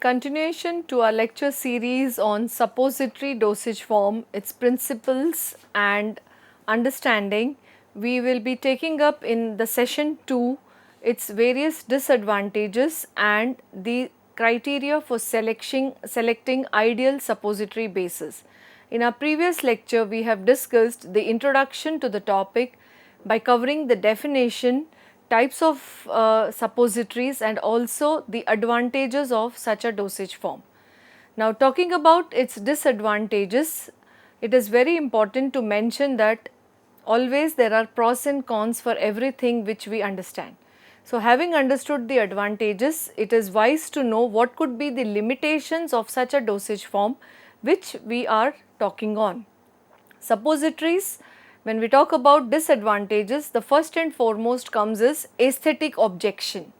continuation to our lecture series on suppository dosage form, its principles and understanding, we will be taking up in the session 2 its various disadvantages and the criteria for selecting ideal suppository bases. In our previous lecture, we have discussed the introduction to the topic by covering the definition, types of suppositories and also the advantages of such a dosage form. Now, talking about its disadvantages, it is very important to mention that always there are pros and cons for everything which we understand. So, having understood the advantages, it is wise to know what could be the limitations of such a dosage form which we are talking on. Suppositories, when we talk about disadvantages, the first and foremost comes is aesthetic objection.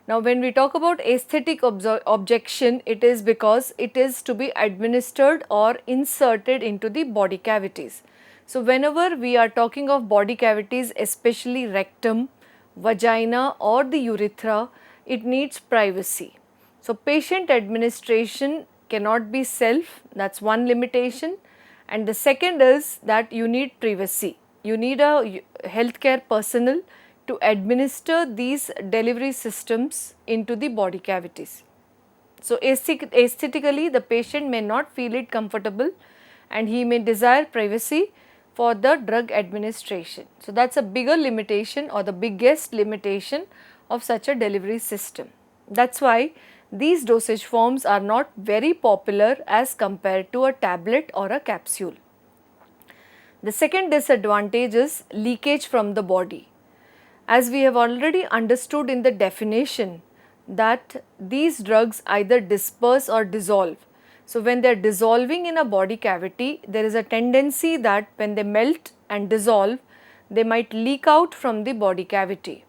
Now, when we talk about aesthetic objection, it is because it is to be administered or inserted into the body cavities. So, whenever we are talking of body cavities, especially rectum, vagina or the urethra, it needs privacy. So, patient administration cannot be self, that is one limitation. And the second is that you need privacy. You need a healthcare personnel to administer these delivery systems into the body cavities. So, aesthetically the patient may not feel it comfortable and he may desire privacy for the drug administration. So, that is a bigger limitation or the biggest limitation of such a delivery system. That is why these dosage forms are not very popular as compared to a tablet or a capsule. The second disadvantage is leakage from the body. As we have already understood in the definition that these drugs either disperse or dissolve. So, when they are dissolving in a body cavity, there is a tendency that when they melt and dissolve, they might leak out from the body cavity.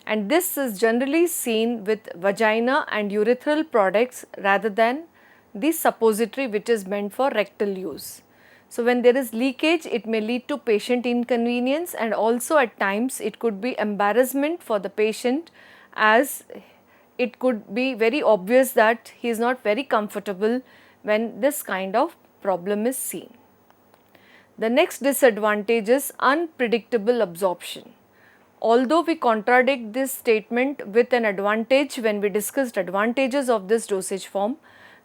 And this is generally seen with vagina and urethral products rather than the suppository which is meant for rectal use. So, when there is leakage, it may lead to patient inconvenience and also at times it could be embarrassment for the patient, as it could be very obvious that he is not very comfortable when this kind of problem is seen. The next disadvantage is unpredictable absorption. Although we contradict this statement with an advantage when we discussed advantages of this dosage form,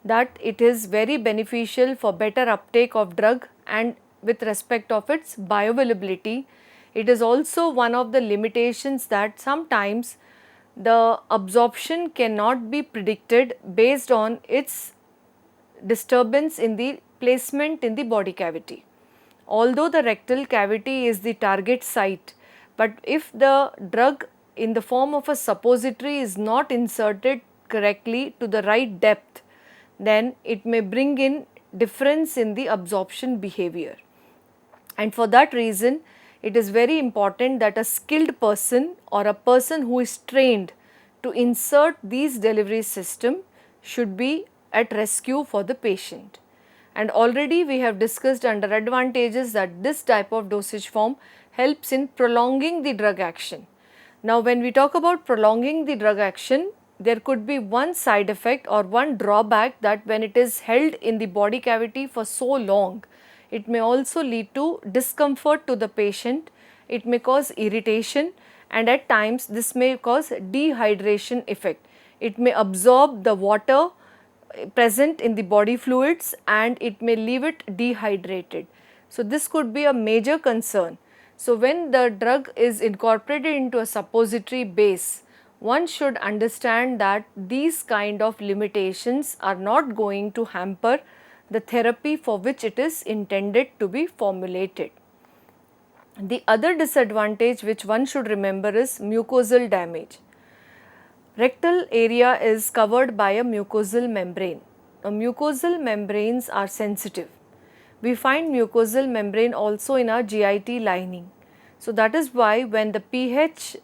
that it is very beneficial for better uptake of drug and with respect of its bioavailability, it is also one of the limitations that sometimes the absorption cannot be predicted based on its disturbance in the placement in the body cavity. Although the rectal cavity is the target site, but if the drug in the form of a suppository is not inserted correctly to the right depth, then it may bring in difference in the absorption behavior. And for that reason, it is very important that a skilled person or a person who is trained to insert these delivery system should be at rescue for the patient. And already we have discussed under advantages that this type of dosage form helps in prolonging the drug action. Now, when we talk about prolonging the drug action, there could be one side effect or one drawback, that when it is held in the body cavity for so long, it may also lead to discomfort to the patient, it may cause irritation and at times this may cause dehydration effect. It may absorb the water present in the body fluids and it may leave it dehydrated. So, this could be a major concern. So, when the drug is incorporated into a suppository base, one should understand that these kind of limitations are not going to hamper the therapy for which it is intended to be formulated. The other disadvantage which one should remember is mucosal damage. Rectal area is covered by a mucosal membrane. Now, mucosal membranes are sensitive. We find mucosal membrane also in our GIT lining. So, that is why when the pH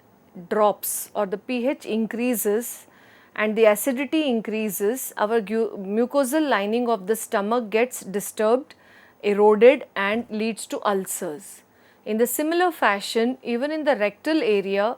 drops or the pH increases and the acidity increases, our mucosal lining of the stomach gets disturbed, eroded and leads to ulcers. In the similar fashion, even in the rectal area,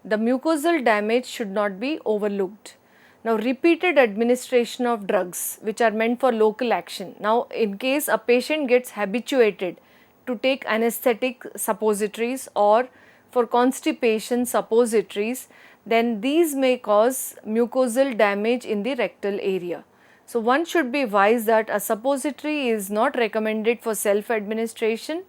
the mucosal damage should not be overlooked. Now, repeated administration of drugs which are meant for local action. Now, in case a patient gets habituated to take anesthetic suppositories or for constipation suppositories, then these may cause mucosal damage in the rectal area. So, one should be wise that a suppository is not recommended for self administration,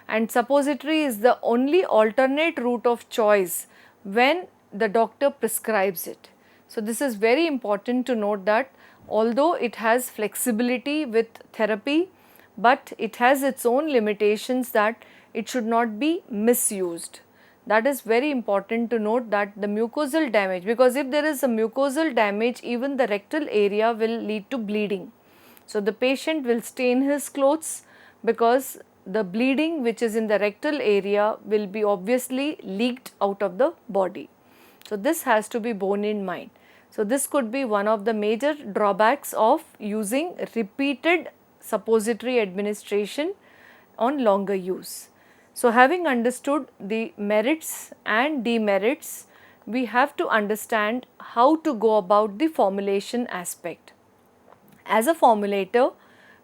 and suppository is the only alternate route of choice when the doctor prescribes it. So, this is very important to note that although it has flexibility with therapy, but it has its own limitations that it should not be misused. That is very important to note, that the mucosal damage, because if there is a mucosal damage, even the rectal area will lead to bleeding. So, the patient will stain his clothes because the bleeding which is in the rectal area will be obviously leaked out of the body. So, this has to be borne in mind. So, this could be one of the major drawbacks of using repeated suppository administration on longer use. So, having understood the merits and demerits, we have to understand how to go about the formulation aspect. As a formulator,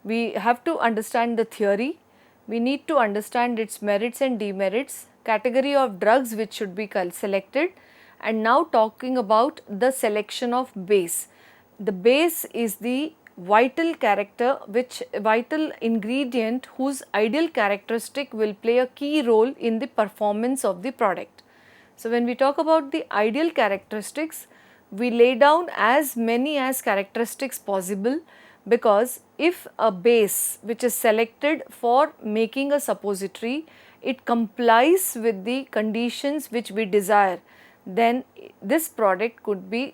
we have to understand the theory, we need to understand its merits and demerits, category of drugs which should be selected, and now talking about the selection of base. The base is the vital character, vital ingredient whose ideal characteristic will play a key role in the performance of the product. So, when we talk about the ideal characteristics, we lay down as many as characteristics possible, because if a base which is selected for making a suppository, it complies with the conditions which we desire, then this product could be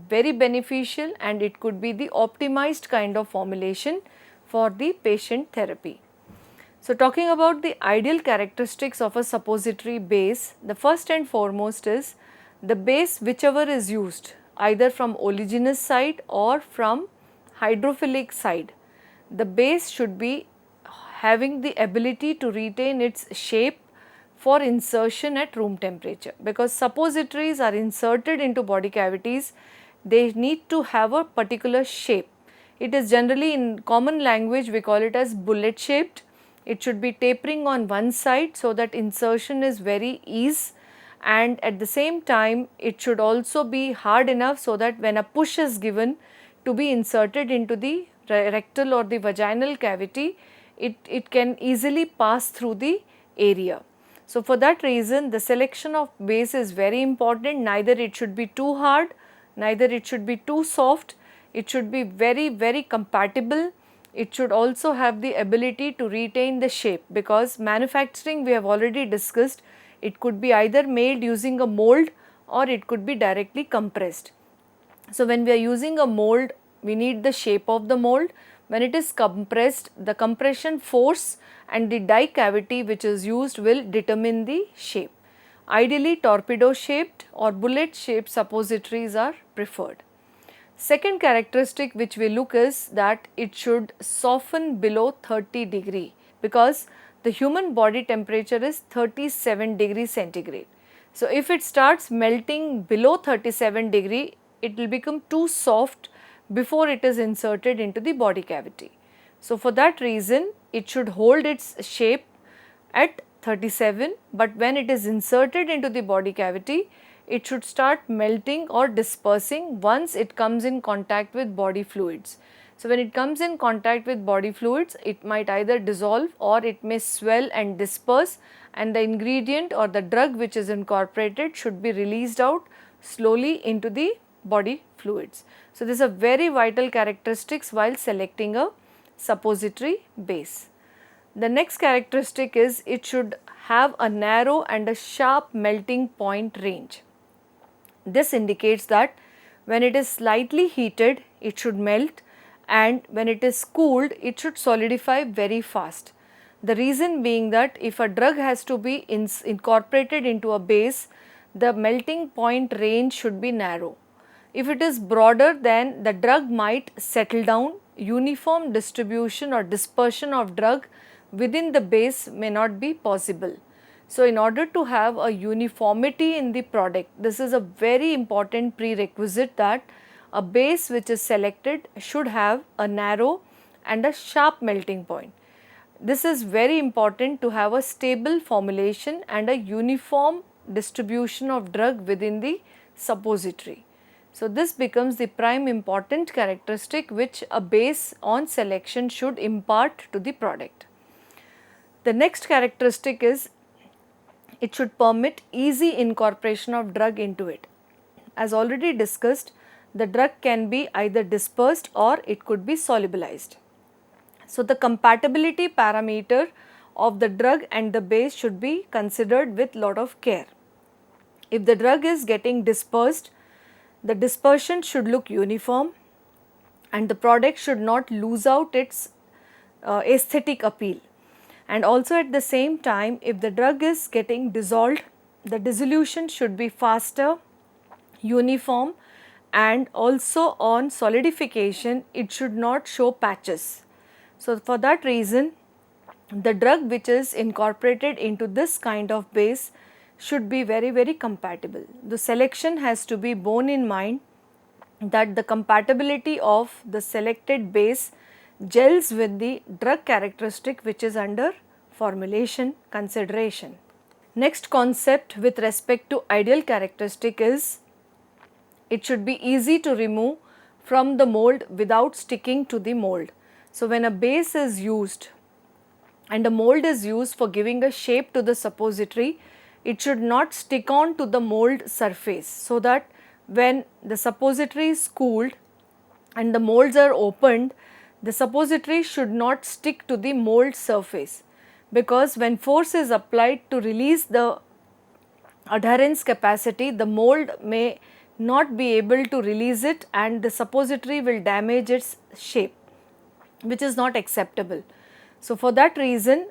very beneficial and it could be the optimized kind of formulation for the patient therapy. So, talking about the ideal characteristics of a suppository base, the first and foremost is the base whichever is used, either from oleaginous side or from hydrophilic side. The base should be having the ability to retain its shape for insertion at room temperature, because suppositories are inserted into body cavities, they need to have a particular shape. It is generally, in common language we call it as bullet shaped. It should be tapering on one side so that insertion is very easy, and at the same time it should also be hard enough so that when a push is given to be inserted into the rectal or the vaginal cavity, it can easily pass through the area. So, for that reason the selection of base is very important. Neither it should be too hard, neither it should be too soft, it should be very compatible. It should also have the ability to retain the shape, because manufacturing, we have already discussed, it could be either made using a mold or it could be directly compressed. So, when we are using a mold, we need the shape of the mold. When it is compressed, the compression force and the die cavity which is used will determine the shape. Ideally, torpedo shaped or bullet shaped suppositories are preferred. Second characteristic which we look is that it should soften below 30 degree, because the human body temperature is 37 degrees centigrade. So, if it starts melting below 37 degree, it will become too soft before it is inserted into the body cavity. So, for that reason it should hold its shape at 37, but when it is inserted into the body cavity, it should start melting or dispersing once it comes in contact with body fluids. So, when it comes in contact with body fluids, it might either dissolve or it may swell and disperse, and the ingredient or the drug which is incorporated should be released out slowly into the body fluids. So, these are very vital characteristics while selecting a suppository base. The next characteristic is it should have a narrow and a sharp melting point range. This indicates that when it is slightly heated, it should melt, and when it is cooled, it should solidify very fast. The reason being that if a drug has to be incorporated into a base, the melting point range should be narrow. If it is broader, then the drug might settle down. Uniform distribution or dispersion of drug within the base may not be possible. So, in order to have a uniformity in the product, this is a very important prerequisite, that a base which is selected should have a narrow and a sharp melting point. This is very important to have a stable formulation and a uniform distribution of drug within the suppository. So, this becomes the prime important characteristic which a base on selection should impart to the product. The next characteristic is it should permit easy incorporation of drug into it. As already discussed, the drug can be either dispersed or it could be solubilized. So, the compatibility parameter of the drug and the base should be considered with lot of care. If the drug is getting dispersed, the dispersion should look uniform and the product should not lose out its aesthetic appeal. And also at the same time, if the drug is getting dissolved, the dissolution should be faster, uniform, and also on solidification it should not show patches. So, for that reason the drug which is incorporated into this kind of base should be very compatible. The selection has to be borne in mind that the compatibility of the selected base gels with the drug characteristic which is under formulation consideration. Next concept with respect to ideal characteristic is it should be easy to remove from the mold without sticking to the mold. So, when a base is used and a mold is used for giving a shape to the suppository, it should not stick on to the mold surface, so that when the suppository is cooled and the molds are opened, the suppository should not stick to the mold surface, because when force is applied to release the adherence capacity, the mold may not be able to release it and the suppository will damage its shape, which is not acceptable. So, for that reason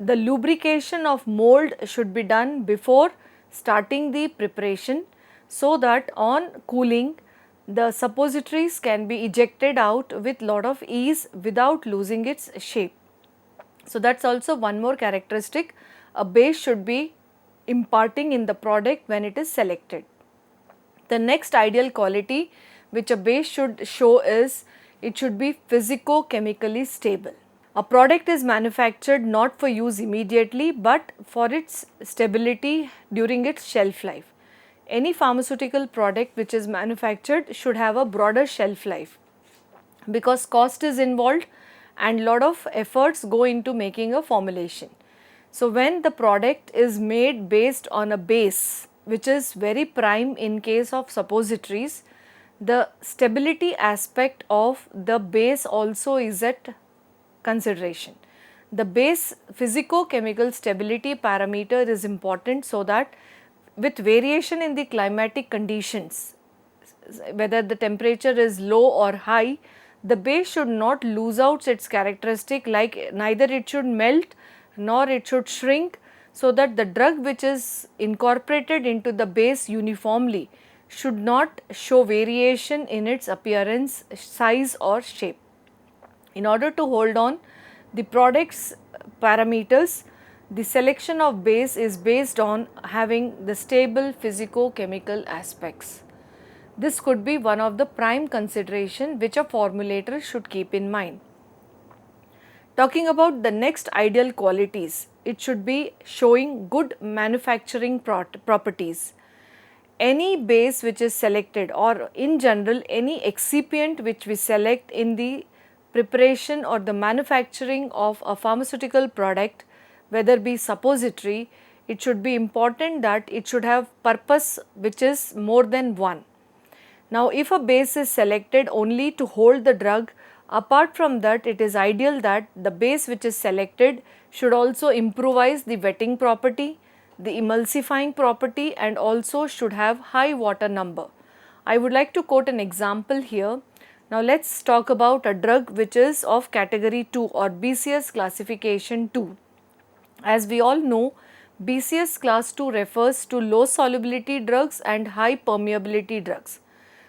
the lubrication of mold should be done before starting the preparation, so that on cooling the suppositories can be ejected out with lot of ease without losing its shape. So, that is also one more characteristic a base should be imparting in the product when it is selected. The next ideal quality which a base should show is it should be physico-chemically stable. A product is manufactured not for use immediately but for its stability during its shelf life. Any pharmaceutical product which is manufactured should have a broader shelf life, because cost is involved and lot of efforts go into making a formulation. So, when the product is made based on a base which is very prime in case of suppositories, the stability aspect of the base also is at consideration. The base physico-chemical stability parameter is important, so that with variation in the climatic conditions, whether the temperature is low or high, the base should not lose out its characteristic, like neither it should melt nor it should shrink, so that the drug which is incorporated into the base uniformly should not show variation in its appearance, size or shape. In order to hold on the product's parameters, the selection of base is based on having the stable physico-chemical aspects. This could be one of the prime consideration which a formulator should keep in mind. Talking about the next ideal qualities, it should be showing good manufacturing properties. Any base which is selected, or in general any excipient which we select in the preparation or the manufacturing of a pharmaceutical product, whether be suppository, it should be important that it should have purpose which is more than one. Now, if a base is selected only to hold the drug, apart from that it is ideal that the base which is selected should also improvise the wetting property, the emulsifying property, and also should have high water number. I would like to quote an example here. Now, let us talk about a drug which is of category 2 or BCS classification 2. As we all know, BCS class 2 refers to low solubility drugs and high permeability drugs.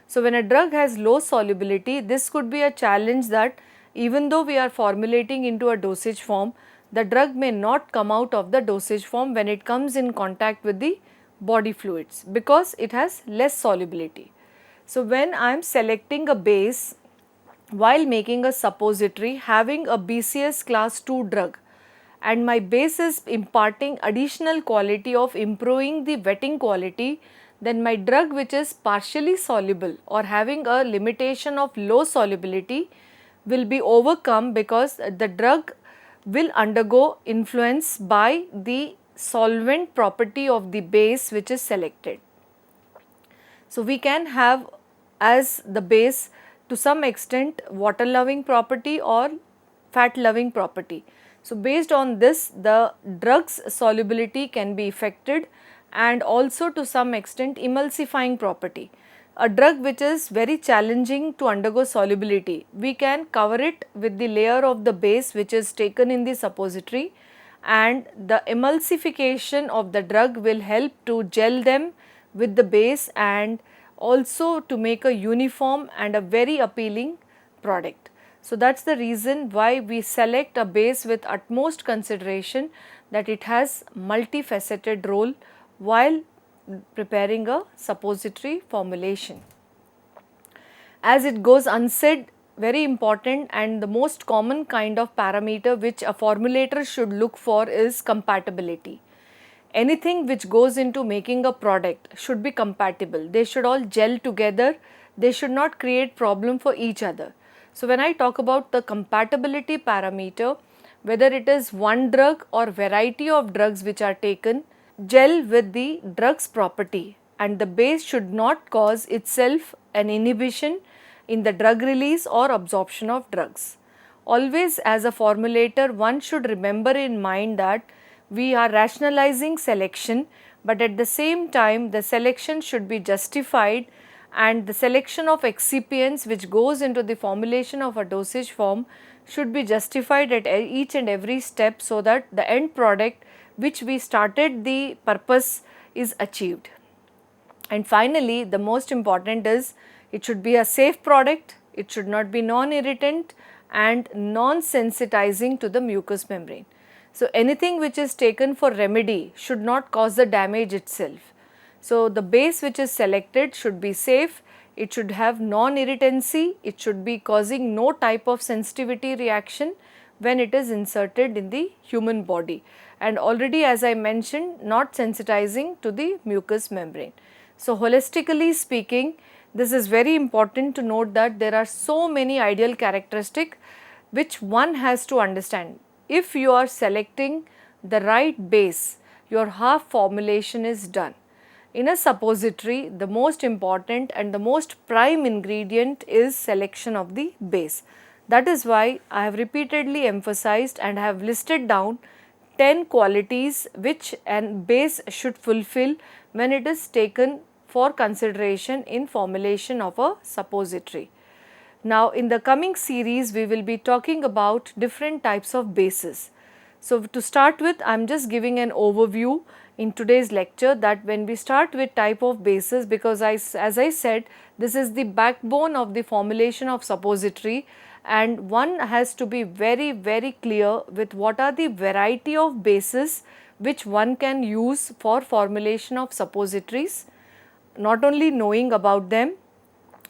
So, when a drug has low solubility, this could be a challenge that even though we are formulating into a dosage form, the drug may not come out of the dosage form when it comes in contact with the body fluids, because it has less solubility. So when I am selecting a base while making a suppository having a BCS class 2 drug, and my base is imparting additional quality of improving the wetting quality, then my drug which is partially soluble or having a limitation of low solubility will be overcome, because the drug will undergo influence by the solvent property of the base which is selected. So we can have as the base to some extent water loving property or fat loving property. So based on this, the drug's solubility can be affected, and also to some extent emulsifying property. A drug which is very challenging to undergo solubility, we can cover it with the layer of the base which is taken in the suppository, and the emulsification of the drug will help to gel them with the base and also to make a uniform and a very appealing product. So that is the reason why we select a base with utmost consideration, that it has multifaceted role while preparing a suppository formulation. As it goes unsaid, very important and the most common kind of parameter which a formulator should look for is compatibility. Anything which goes into making a product should be compatible. They should all gel together. They should not create problem for each other. So when I talk about the compatibility parameter, whether it is one drug or variety of drugs which are taken, gel with the drug's property, and the base should not cause itself an inhibition in the drug release or absorption of drugs. Always as a formulator, one should remember in mind that we are rationalizing selection, but at the same time the selection should be justified, and the selection of excipients which goes into the formulation of a dosage form should be justified at each and every step, so that the end product which we started the purpose is achieved. And finally, the most important is it should be a safe product, it should not be non-irritant and non-sensitizing to the mucous membrane. So anything which is taken for remedy should not cause the damage itself. So the base which is selected should be safe, it should have non-irritancy, it should be causing no type of sensitivity reaction when it is inserted in the human body, and already as I mentioned, not sensitizing to the mucous membrane. So holistically speaking, this is very important to note that there are so many ideal characteristics which one has to understand. If you are selecting the right base, your half formulation is done. In a suppository, the most important and the most prime ingredient is selection of the base. That is why I have repeatedly emphasized and have listed down 10 qualities which an base should fulfill when it is taken for consideration in formulation of a suppository. Now in the coming series we will be talking about different types of bases. So to start with, I am just giving an overview in today's lecture that when we start with type of bases, because as I said, this is the backbone of the formulation of suppository, and one has to be very clear with what are the variety of bases which one can use for formulation of suppositories, not only knowing about them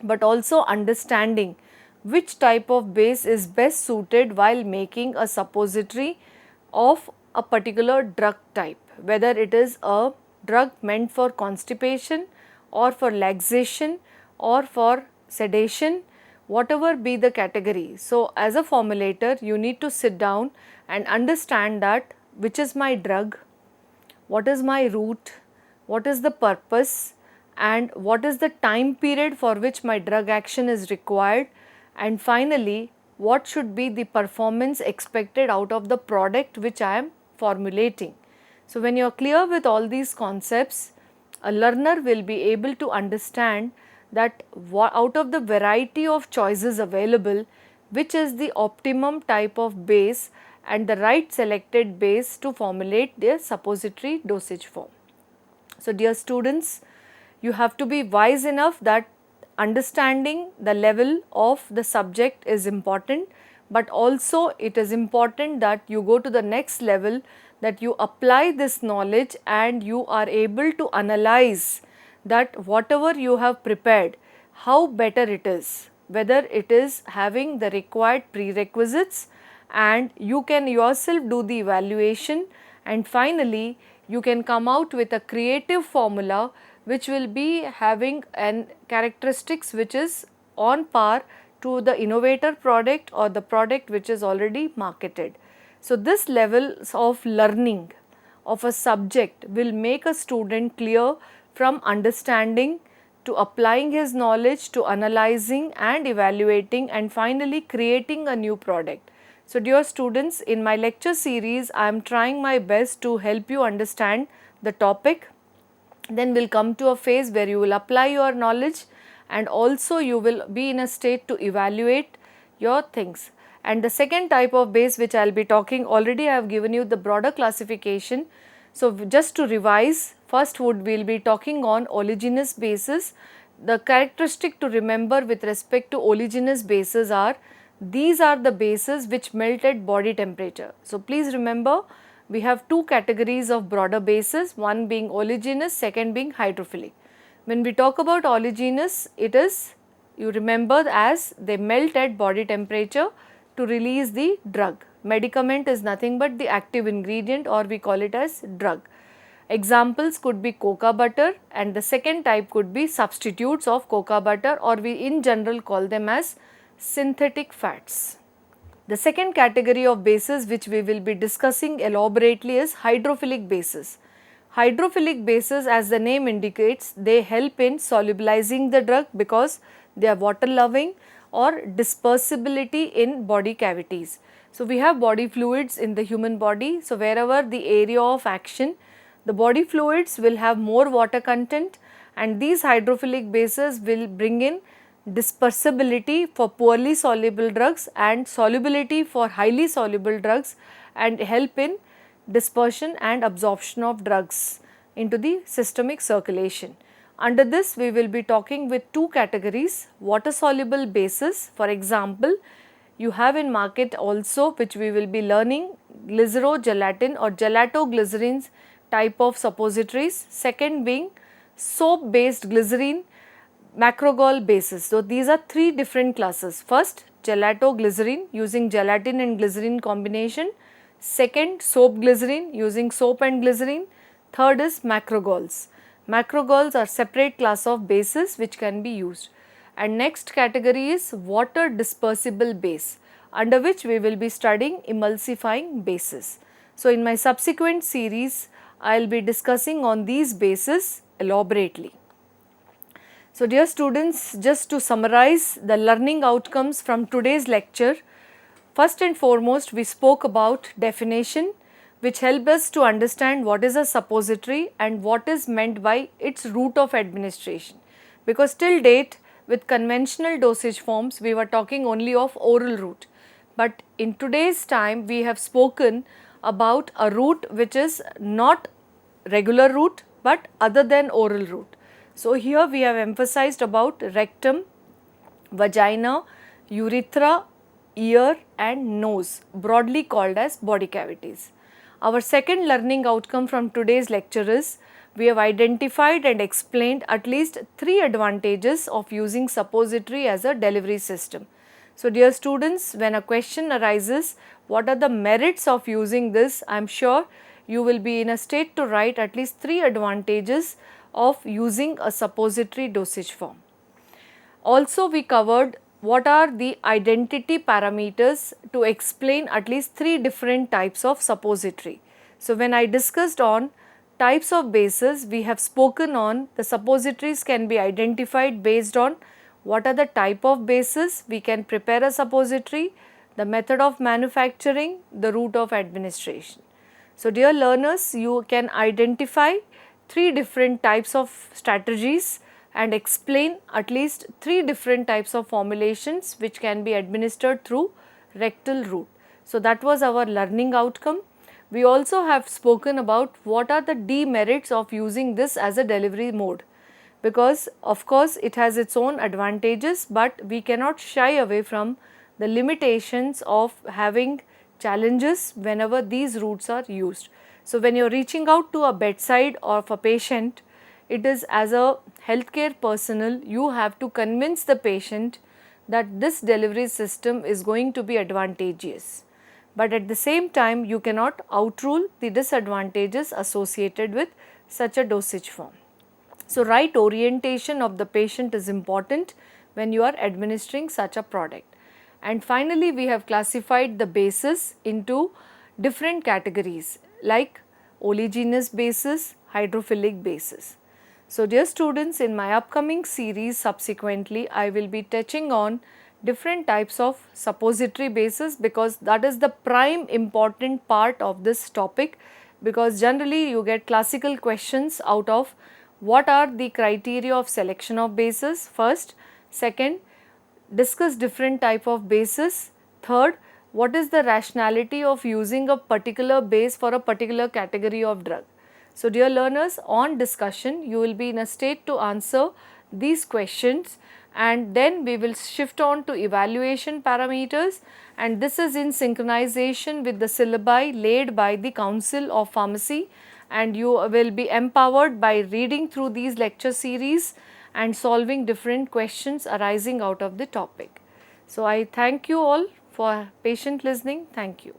but also understanding which type of base is best suited while making a suppository of a particular drug type, whether it is a drug meant for constipation or for laxation or for sedation, whatever be the category. So as a formulator, you need to sit down and understand that which is my drug, what is my route, what is the purpose, and what is the time period for which my drug action is required, and finally what should be the performance expected out of the product which I am formulating. So when you are clear with all these concepts, a learner will be able to understand that out of the variety of choices available, which is the optimum type of base and the right selected base to formulate their suppository dosage form. So dear students, you have to be wise enough that understanding the level of the subject is important, but also it is important that you go to the next level, that you apply this knowledge and you are able to analyze that whatever you have prepared, how better it is, whether it is having the required prerequisites, and you can yourself do the evaluation, and finally you can come out with a creative formula which will be having an characteristics which is on par to the innovator product or the product which is already marketed. So, this levels of learning of a subject will make a student clear from understanding to applying his knowledge to analyzing and evaluating and finally creating a new product. So, dear students, in my lecture series I am trying my best to help you understand the topic. Then we will come to a phase where you will apply your knowledge and also you will be in a state to evaluate your things. And the second type of base which I will be talking, already I have given you the broader classification. So, just to revise, first we will be talking on oleaginous bases. The characteristic to remember with respect to oleaginous bases are, these are the bases which melt at body temperature. So, please remember we have two categories of broader bases, one being oleaginous, second being hydrophilic. When we talk about oleaginous, it is, you remember, as they melt at body temperature to release the drug. Medicament is nothing but the active ingredient, or we call it as drug. Examples could be cocoa butter, and the second type could be substitutes of cocoa butter, or we in general call them as synthetic fats. The second category of bases which we will be discussing elaborately is hydrophilic bases. Hydrophilic bases, as the name indicates, they help in solubilizing the drug because they are water loving or dispersibility in body cavities. So, we have body fluids in the human body. So, wherever the area of action, the body fluids will have more water content, and these hydrophilic bases will bring in dispersibility for poorly soluble drugs and solubility for highly soluble drugs, and help in dispersion and absorption of drugs into the systemic circulation. Under this we will be talking with two categories, water soluble bases. For example, you have in market also, which we will be learning, glycerogelatin or gelatoglycerins type of suppositories. Second being soap based glycerine macrogol bases. So, these are three different classes. First, gelatoglycerin using gelatin and glycerin combination. Second, soap glycerin using soap and glycerin. Third is macrogols. Macrogols are separate class of bases which can be used. And next category is water dispersible base, under which we will be studying emulsifying bases. So, in my subsequent series I will be discussing on these bases elaborately. So, dear students, just to summarize the learning outcomes from today's lecture, first and foremost we spoke about definition, which helped us to understand what is a suppository and what is meant by its route of administration. Because till date with conventional dosage forms we were talking only of oral route, but in today's time we have spoken about a route which is not regular route but other than oral route. So, here we have emphasized about rectum, vagina, urethra, ear and nose, broadly called as body cavities. Our second learning outcome from today's lecture is, we have identified and explained at least 3 advantages of using suppository as a delivery system. So, dear students, when a question arises, what are the merits of using this, I am sure you will be in a state to write at least 3 advantages of using a suppository dosage form. Also, we covered what are the identity parameters to explain at least 3 different types of suppository. So, when I discussed on types of bases, we have spoken on the suppositories can be identified based on what are the type of bases we can prepare a suppository, the method of manufacturing, the route of administration. So, dear learners, you can identify 3 different types of strategies and explain at least 3 different types of formulations which can be administered through rectal route. So, that was our learning outcome. We also have spoken about what are the demerits of using this as a delivery mode, because of course it has its own advantages, but we cannot shy away from the limitations of having challenges whenever these routes are used. So, when you are reaching out to a bedside of a patient, it is as a healthcare personnel, you have to convince the patient that this delivery system is going to be advantageous. But at the same time, you cannot outrule the disadvantages associated with such a dosage form. So, right orientation of the patient is important when you are administering such a product. And finally, we have classified the bases into different categories like oleaginous bases, hydrophilic bases. So, dear students, in my upcoming series subsequently, I will be touching on different types of suppository bases, because that is the prime important part of this topic, because generally you get classical questions out of what are the criteria of selection of bases first, second, discuss different type of bases, third, what is the rationality of using a particular base for a particular category of drug. So, dear learners, on discussion you will be in a state to answer these questions, and then we will shift on to evaluation parameters, and this is in synchronization with the syllabi laid by the Council of Pharmacy, and you will be empowered by reading through these lecture series and solving different questions arising out of the topic. So, I thank you all for patient listening. Thank you.